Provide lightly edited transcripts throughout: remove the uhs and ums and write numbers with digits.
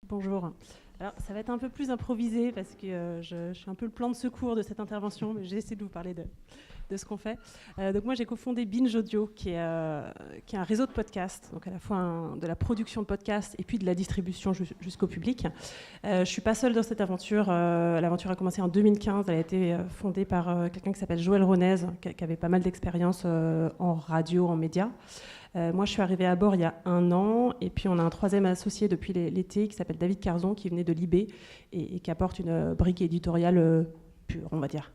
Bonjour. Alors, ça va être un peu plus improvisé parce que je suis un peu le plan de secours de cette intervention, mais j'ai essayé de vous parler de ce qu'on fait. Donc moi, j'ai cofondé Binge Audio, qui est un réseau de podcasts, donc à la fois de la production de podcasts et puis de la distribution jusqu'au public. Je ne suis pas seule dans cette aventure. L'aventure a commencé en 2015. Elle a été fondée par quelqu'un qui s'appelle Joël Ronez, qui avait pas mal d'expérience en radio, en médias. Moi, je suis arrivée à bord il y a 1 an, et puis on a un troisième associé depuis l'été qui s'appelle David Carzon, qui venait de Libé et qui apporte une brique éditoriale pure, on va dire.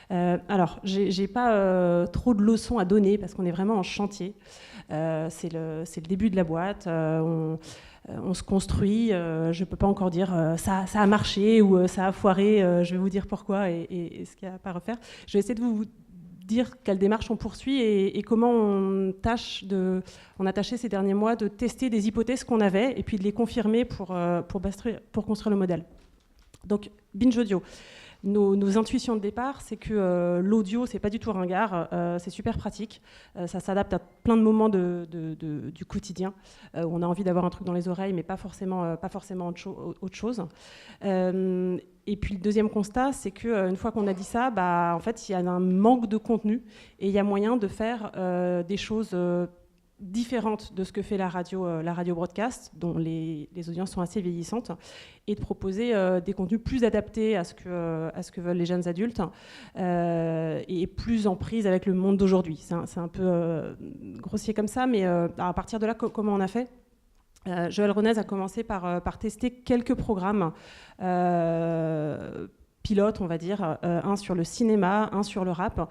Alors, j'ai pas trop de leçons à donner parce qu'on est vraiment en chantier. C'est le début de la boîte. On se construit. Je ne peux pas encore dire ça a marché ou ça a foiré. Je vais vous dire pourquoi et ce qu'il n'y a pas à refaire. Je vais essayer de vous dire quelle démarche on poursuit et comment on a tâché ces derniers mois de tester des hypothèses qu'on avait et puis de les confirmer pour construire le modèle. Donc, Binge Audio. Nos intuitions de départ, c'est que l'audio, c'est pas du tout ringard, c'est super pratique, ça s'adapte à plein de moments du quotidien où on a envie d'avoir un truc dans les oreilles, mais pas forcément autre chose. Et puis le deuxième constat, c'est qu'une fois qu'on a dit ça, en fait, il y a un manque de contenu et il y a moyen de faire des choses différentes de ce que fait la radio broadcast, dont les audiences sont assez vieillissantes, et de proposer des contenus plus adaptés à ce que veulent les jeunes adultes et plus en prise avec le monde d'aujourd'hui. C'est un peu grossier comme ça, mais à partir de là, comment on a fait ? Joël Ronez a commencé par tester quelques programmes pilotes, on va dire, un sur le cinéma, un sur le rap,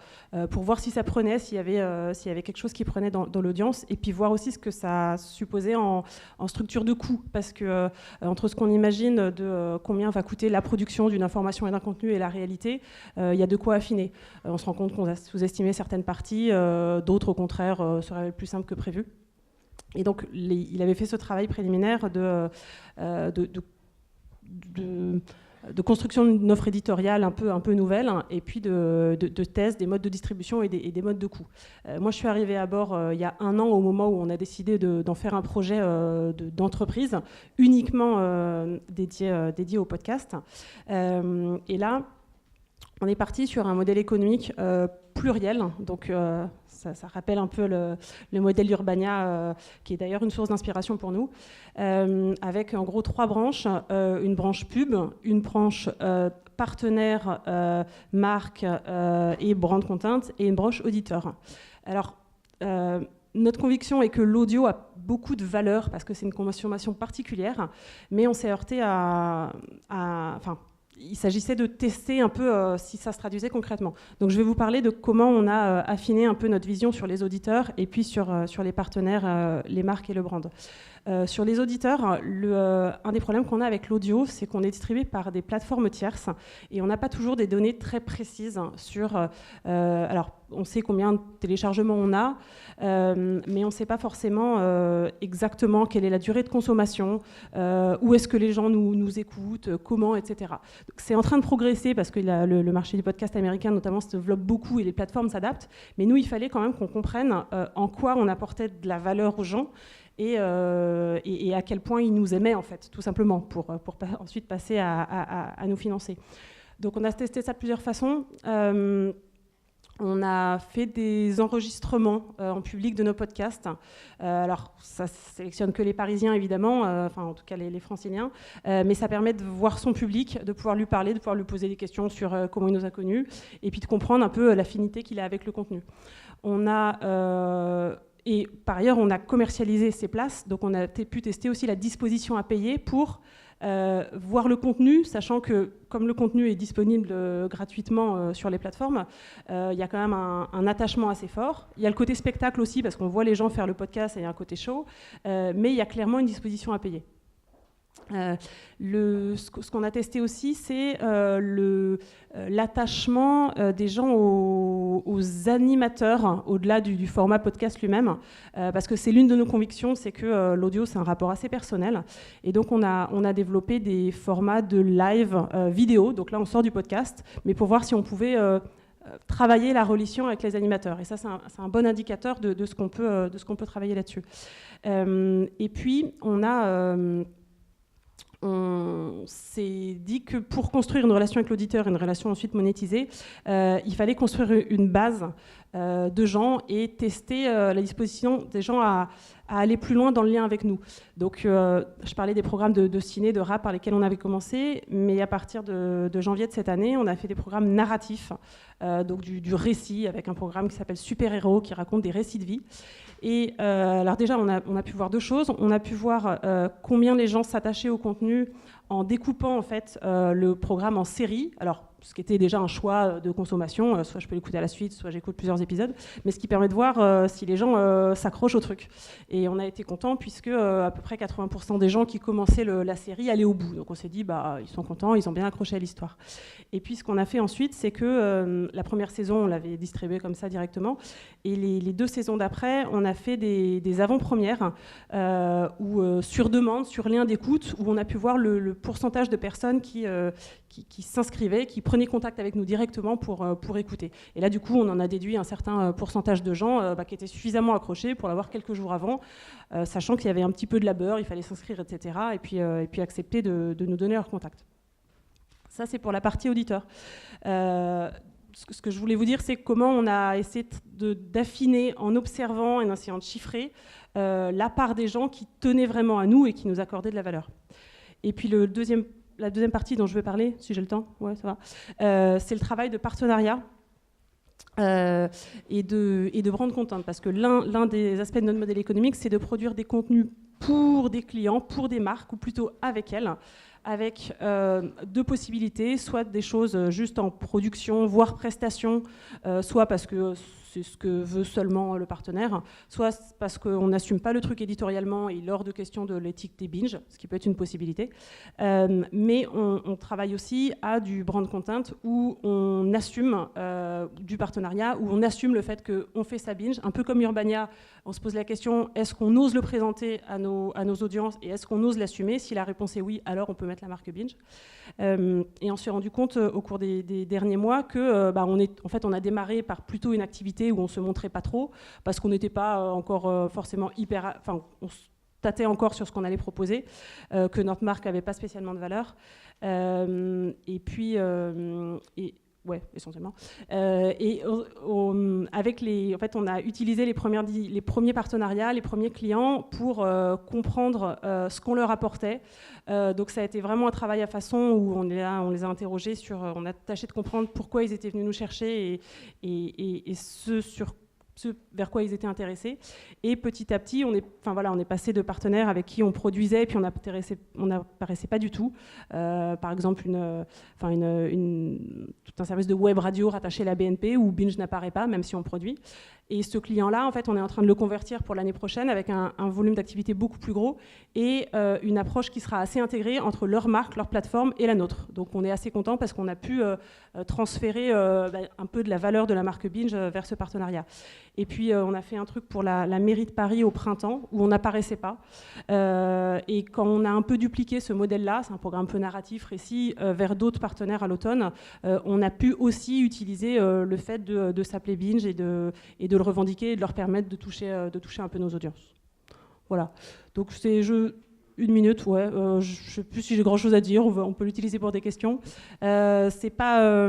pour voir si ça prenait, s'il y avait quelque chose qui prenait dans l'audience, et puis voir aussi ce que ça supposait en structure de coût, parce que entre ce qu'on imagine de combien va coûter la production d'une information et d'un contenu et la réalité, il y a de quoi affiner. On se rend compte qu'on a sous-estimé certaines parties, d'autres au contraire seraient plus simples que prévu. Et donc, il avait fait ce travail préliminaire de construction d'une offre éditoriale un peu nouvelle, et puis de test des modes de distribution et des modes de coût. Moi, je suis arrivée à bord il y a 1 an, au moment où on a décidé d'en faire un projet d'entreprise uniquement dédié au podcast. Et là, on est parti sur un modèle économique pluriel, donc ça rappelle un peu le modèle Urbania, qui est d'ailleurs une source d'inspiration pour nous, avec en gros 3 branches, une branche pub, une branche partenaire, marque et brand content, et une branche auditeur. Alors, notre conviction est que l'audio a beaucoup de valeur parce que c'est une consommation particulière, mais on s'est heurté il s'agissait de tester un peu si ça se traduisait concrètement. Donc je vais vous parler de comment on a affiné un peu notre vision sur les auditeurs et puis sur les partenaires, les marques et le brand. Sur les auditeurs, un des problèmes qu'on a avec l'audio, c'est qu'on est distribué par des plateformes tierces et on n'a pas toujours des données très précises sur... alors, on sait combien de téléchargements on a, mais on ne sait pas forcément exactement quelle est la durée de consommation, où est-ce que les gens nous écoutent, comment, etc. Donc, c'est en train de progresser parce que le marché du podcast américain, notamment, se développe beaucoup et les plateformes s'adaptent. Mais nous, il fallait quand même qu'on comprenne en quoi on apportait de la valeur aux gens et à quel point ils nous aimaient, en fait, tout simplement, pour ensuite passer à nous financer. Donc, on a testé ça de plusieurs façons. On a fait des enregistrements en public de nos podcasts. Alors, ça ne sélectionne que les Parisiens, évidemment, enfin, en tout cas les Franciliens, mais ça permet de voir son public, de pouvoir lui parler, de pouvoir lui poser des questions sur comment il nous a connus, et puis de comprendre un peu l'affinité qu'il a avec le contenu. Et par ailleurs, on a commercialisé ces places, donc on a pu tester aussi la disposition à payer pour voir le contenu, sachant que comme le contenu est disponible gratuitement sur les plateformes, il y a quand même un attachement assez fort. Il y a le côté spectacle aussi, parce qu'on voit les gens faire le podcast et il y a un côté show, mais il y a clairement une disposition à payer. Ce qu'on a testé aussi, c'est l'attachement des gens aux animateurs, au-delà du format podcast lui-même, parce que c'est l'une de nos convictions, c'est que l'audio, c'est un rapport assez personnel. Et donc, on a développé des formats de live vidéo. Donc là, on sort du podcast, mais pour voir si on pouvait travailler la relation avec les animateurs. Et ça, c'est un bon indicateur de ce qu'on peut travailler là-dessus. Et puis, on a on s'est dit que pour construire une relation avec l'auditeur et une relation ensuite monétisée, il fallait construire une base de gens et tester la disposition des gens à aller plus loin dans le lien avec nous. Donc je parlais des programmes de ciné, de rap par lesquels on avait commencé, mais à partir de janvier de cette année, on a fait des programmes narratifs, donc du récit, avec un programme qui s'appelle Super Héros, qui raconte des récits de vie. Et alors déjà, on a pu voir deux choses. On a pu voir combien les gens s'attachaient au contenu en découpant en fait le programme en séries. Alors, ce qui était déjà un choix de consommation, soit je peux l'écouter à la suite, soit j'écoute plusieurs épisodes, mais ce qui permet de voir si les gens s'accrochent au truc. Et on a été contents puisque à peu près 80% des gens qui commençaient la série allaient au bout. Donc on s'est dit, ils sont contents, ils ont bien accroché à l'histoire. Et puis ce qu'on a fait ensuite, c'est que la première saison, on l'avait distribuée comme ça directement, et les 2 saisons d'après, on a fait des avant-premières sur demande, sur lien d'écoute, où on a pu voir le pourcentage de personnes qui s'inscrivaient, qui prenaient contact avec nous directement pour écouter. Et là, du coup, on en a déduit un certain pourcentage de gens qui étaient suffisamment accrochés pour l'avoir quelques jours avant, sachant qu'il y avait un petit peu de labeur, il fallait s'inscrire, etc., et puis accepter de nous donner leur contact. Ça, c'est pour la partie auditeur. Ce que je voulais vous dire, c'est comment on a essayé d'affiner en observant et en essayant de chiffrer la part des gens qui tenaient vraiment à nous et qui nous accordaient de la valeur. Et puis la deuxième partie dont je vais parler, si j'ai le temps, ouais, ça va, c'est le travail de partenariat et de brand content, parce que l'un des aspects de notre modèle économique, c'est de produire des contenus pour des clients, pour des marques, ou plutôt avec elles, avec 2 possibilités, soit des choses juste en production, voire prestation, soit parce que c'est ce que veut seulement le partenaire, soit parce qu'on n'assume pas le truc éditorialement et lors de questions de l'éthique des binges, ce qui peut être une possibilité. Mais on travaille aussi à du brand content où on assume du partenariat, où on assume le fait qu'on fait sa binge, un peu comme Urbania. On se pose la question, est-ce qu'on ose le présenter à nos audiences et est-ce qu'on ose l'assumer? Si la réponse est oui, alors on peut mettre la marque binge. Et on s'est rendu compte au cours des derniers mois que on a démarré par plutôt une activité où on se montrait pas trop, parce qu'on n'était pas encore forcément on se tâtait encore sur ce qu'on allait proposer, que notre marque n'avait pas spécialement de valeur. Ouais, essentiellement. On a utilisé les premiers partenariats, les premiers clients pour comprendre ce qu'on leur apportait. Donc ça a été vraiment un travail à façon où on les a interrogés on a tâché de comprendre pourquoi ils étaient venus nous chercher et ce vers quoi ils étaient intéressés. Et petit à petit, on est passé de partenaires avec qui on produisait et puis on n'apparaissait pas du tout. Par exemple, tout un service de web radio rattaché à la BNP où Binge n'apparaît pas, même si on produit. Et ce client-là, en fait, on est en train de le convertir pour l'année prochaine avec un volume d'activité beaucoup plus gros et une approche qui sera assez intégrée entre leur marque, leur plateforme et la nôtre. Donc on est assez content parce qu'on a pu transférer un peu de la valeur de la marque Binge vers ce partenariat. Et puis on a fait un truc pour la mairie de Paris au printemps où on n'apparaissait pas. Et quand on a un peu dupliqué ce modèle-là, c'est un programme un peu narratif, récit, vers d'autres partenaires à l'automne, on a pu aussi utiliser le fait de s'appeler Binge et de le revendiquer et de leur permettre de toucher un peu nos audiences. Voilà. Donc c'est 1 minute, ouais. Je ne sais plus si j'ai grand-chose à dire. On peut l'utiliser pour des questions. C'est pas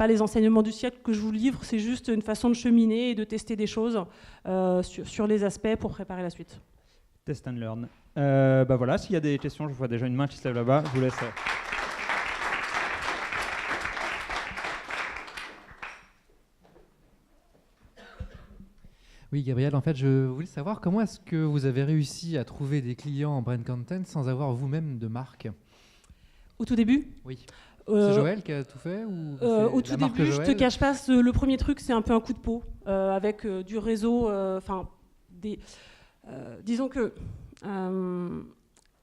les enseignements du siècle que je vous livre. C'est juste une façon de cheminer et de tester des choses sur les aspects pour préparer la suite. Test and learn. Voilà. S'il y a des questions, je vois déjà une main qui se lève là-bas. Je vous laisse. Oui, Gabriel, en fait, je voulais savoir comment est-ce que vous avez réussi à trouver des clients en brand content sans avoir vous-même de marque? Au tout début? Oui. C'est Joël qui a tout fait ou au tout début, je te cache pas, le premier truc, c'est un peu un coup de peau, avec du réseau, disons que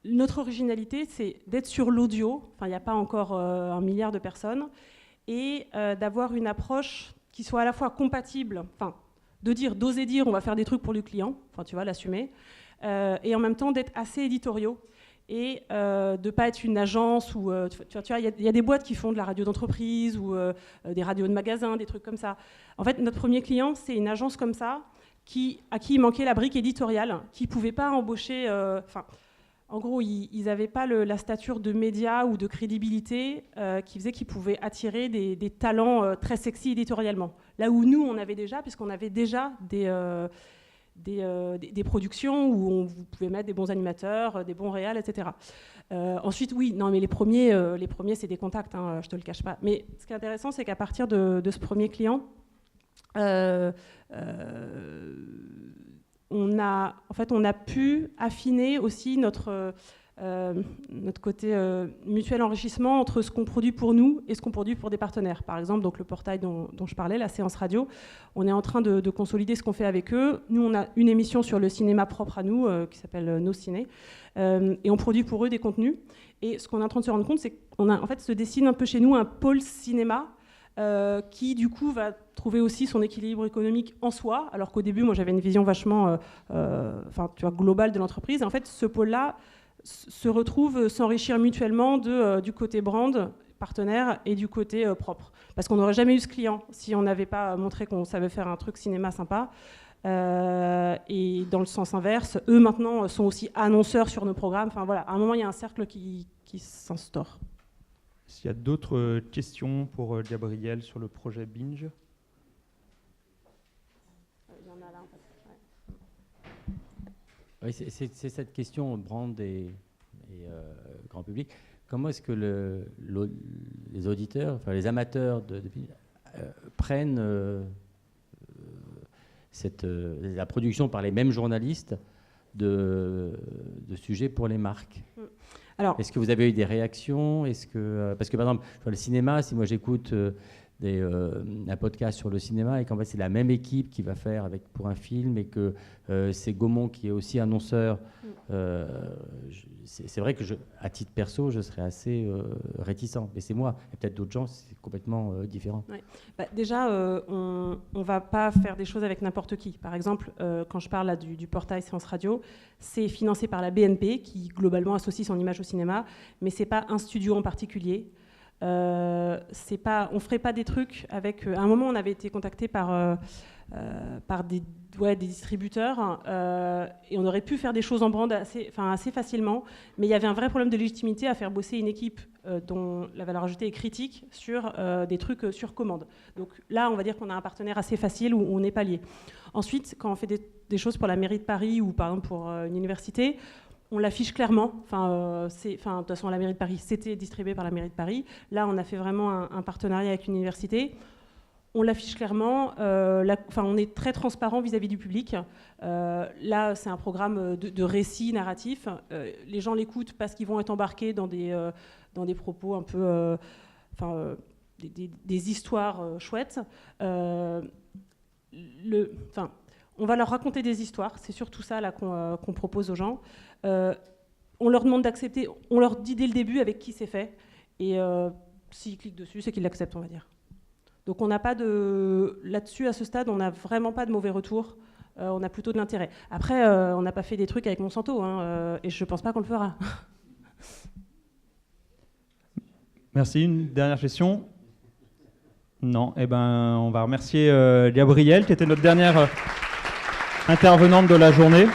notre originalité, c'est d'être sur l'audio, il n'y a pas encore 1 milliard de personnes, et d'avoir une approche qui soit à la fois compatible, d'oser dire on va faire des trucs pour le client, l'assumer, et en même temps d'être assez éditoriaux et de ne pas être une agence où il y a des boîtes qui font de la radio d'entreprise ou des radios de magasins, des trucs comme ça. En fait, notre premier client, c'est une agence comme ça à qui il manquait la brique éditoriale, qui ne pouvait pas embaucher... En gros, ils n'avaient pas la stature de média ou de crédibilité qui faisait qu'ils pouvaient attirer des talents très sexy éditorialement. Là où nous, on avait déjà, puisqu'on avait déjà des productions où vous pouvez mettre des bons animateurs, des bons réals, etc. Ensuite, oui, non, mais les premiers c'est des contacts, hein, je te le cache pas. Mais ce qui est intéressant, c'est qu'à partir de ce premier client, on a pu affiner aussi notre côté mutuel enrichissement entre ce qu'on produit pour nous et ce qu'on produit pour des partenaires. Par exemple, donc le portail dont je parlais, la séance radio, on est en train de consolider ce qu'on fait avec eux. Nous, on a une émission sur le cinéma propre à nous qui s'appelle Nos Ciné, et on produit pour eux des contenus. Et ce qu'on est en train de se rendre compte, c'est qu'on a, en fait, se dessine un peu chez nous un pôle cinéma qui du coup va trouver aussi son équilibre économique en soi, alors qu'au début, moi j'avais une vision vachement globale de l'entreprise. Et en fait, ce pôle-là se retrouve s'enrichir mutuellement du côté brand, partenaire, et du côté propre. Parce qu'on n'aurait jamais eu ce client si on n'avait pas montré qu'on savait faire un truc cinéma sympa. Et dans le sens inverse, eux maintenant sont aussi annonceurs sur nos programmes. Enfin voilà, à un moment, il y a un cercle qui s'instaure. S'il y a d'autres questions pour Gabriel sur le projet Binge? Il y en a là, en fait. Oui, c'est cette question brand et grand public. Comment est-ce que les auditeurs, enfin les amateurs de Binge prennent la production par les mêmes journalistes de sujets pour les marques? Alors, est-ce que vous avez eu des réactions? Parce que par exemple, sur le cinéma, si moi j'écoute un podcast sur le cinéma et qu'en fait c'est la même équipe qui va faire pour un film et que c'est Gaumont qui est aussi annonceur, c'est vrai que à titre perso, je serais assez réticent. Mais c'est moi. Et peut-être d'autres gens, c'est complètement différent. Ouais. Déjà, on ne va pas faire des choses avec n'importe qui. Par exemple, quand je parle là, du portail Séance Radio, c'est financé par la BNP qui globalement associe son image au cinéma, mais ce n'est pas un studio en particulier. On ne ferait pas des trucs avec... à un moment, on avait été contacté par des distributeurs et on aurait pu faire des choses en brand assez facilement, mais il y avait un vrai problème de légitimité à faire bosser une équipe dont la valeur ajoutée est critique sur des trucs sur commande. Donc là, on va dire qu'on a un partenaire assez facile où on n'est pas lié. Ensuite, quand on fait des choses pour la mairie de Paris ou par exemple pour une université, on l'affiche clairement. De toute façon, la mairie de Paris, c'était distribué par la mairie de Paris. Là, on a fait vraiment un partenariat avec une université. On l'affiche clairement. On est très transparent vis-à-vis du public. Là, c'est un programme de récit narratif. Les gens l'écoutent parce qu'ils vont être embarqués dans des propos un peu... des histoires chouettes. On va leur raconter des histoires. C'est surtout ça là, qu'on propose aux gens. On leur demande d'accepter. On leur dit dès le début avec qui c'est fait. Et s'ils cliquent dessus, c'est qu'ils l'acceptent, on va dire. Donc on n'a pas là-dessus, à ce stade, on n'a vraiment pas de mauvais retours. On a plutôt de l'intérêt. Après, on n'a pas fait des trucs avec Monsanto, et je ne pense pas qu'on le fera. Merci. Une dernière question? Non. Eh ben, on va remercier Gabrielle, qui était notre dernière intervenante de la journée.